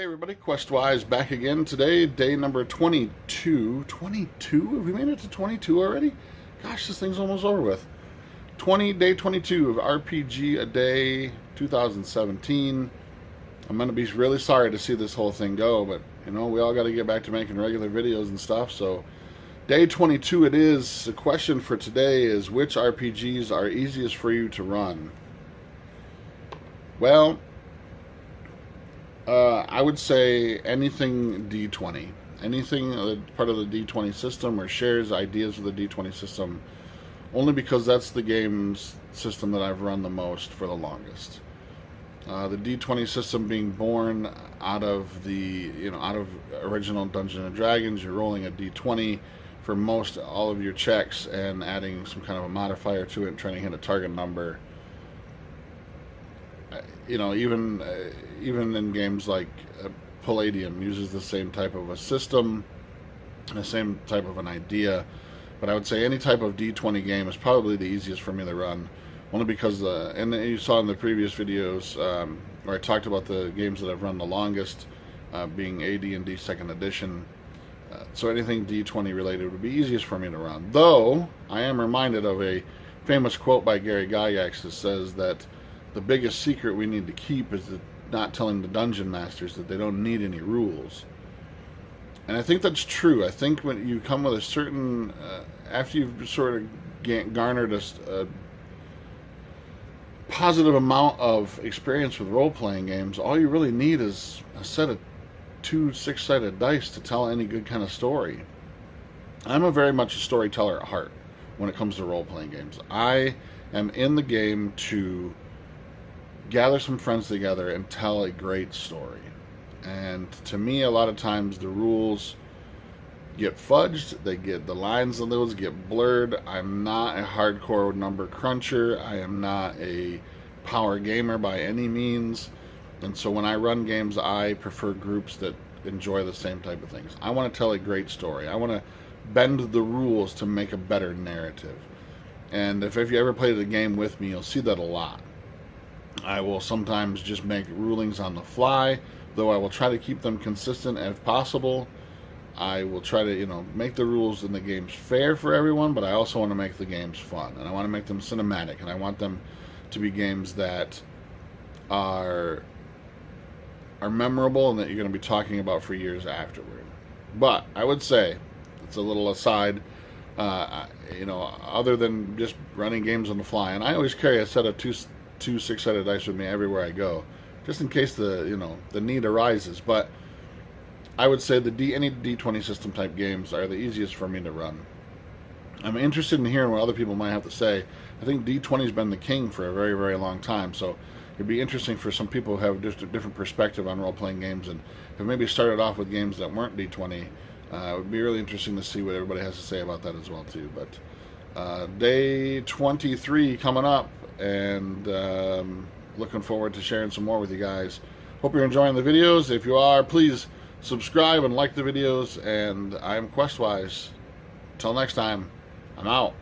Hey everybody, Questwise back again today, day number 22. 22? Have we made it to 22 already? Gosh, this thing's almost over with. Day 22 of RPG a Day 2017. I'm going to be really sorry to see this whole thing go, but you know, we all got to get back to making regular videos and stuff, so day 22 it is. The question for today is, which RPGs are easiest for you to run? Well, I would say anything D20. Anything part of the D20 system or shares ideas with the D20 system, only because that's the game's system that I've run the most for the longest. The D20 system being born out of out of original Dungeons and Dragons. You're rolling a D20 for all of your checks and adding some kind of a modifier to it and trying to hit a target number. Even in games like Palladium uses the same type of a system, the same type of an idea. But I would say any type of D20 game is probably the easiest for me to run, only because, and you saw in the previous videos where I talked about the games that I've run the longest, being AD&D 2nd Edition. So anything D20 related would be easiest for me to run. Though, I am reminded of a famous quote by Gary Gygax that says that the biggest secret we need to keep is not telling the dungeon masters that they don't need any rules. And I think that's true. I think when you come with a certain, after you've sort of garnered a positive amount of experience with role-playing games, all you really need is a set of 2 6-sided dice to tell any good kind of story. I'm very much a storyteller at heart when it comes to role-playing games. I am in the game to gather some friends together and tell a great story. And to me, a lot of times the rules get fudged, the lines on those get blurred. I'm not a hardcore number cruncher. I am not a power gamer by any means. And so when I run games, I prefer groups that enjoy the same type of things. I want to tell a great story. I want to bend the rules to make a better narrative. And if you ever played a game with me, you'll see that a lot. I will sometimes just make rulings on the fly, though I will try to keep them consistent if possible. I will try to, make the rules in the games fair for everyone, but I also want to make the games fun, and I want to make them cinematic, and I want them to be games that are memorable and that you're going to be talking about for years afterward. But I would say, it's a little aside, other than just running games on the fly, and I always carry a set of two 6-sided dice with me everywhere I go, just in case the need arises. But I would say any D20 system type games are the easiest for me to run. I'm interested in hearing what other people might have to say. I think D20's been the king for a very, very long time, so it'd be interesting for some people who have just a different perspective on role-playing games and have maybe started off with games that weren't D20. It would be really interesting to see what everybody has to say about that as well too. But day 23 coming up, and looking forward to sharing some more with you guys. Hope you're enjoying the videos. If you are, please subscribe and like the videos, and I'm Questwise. Till next time, I'm out.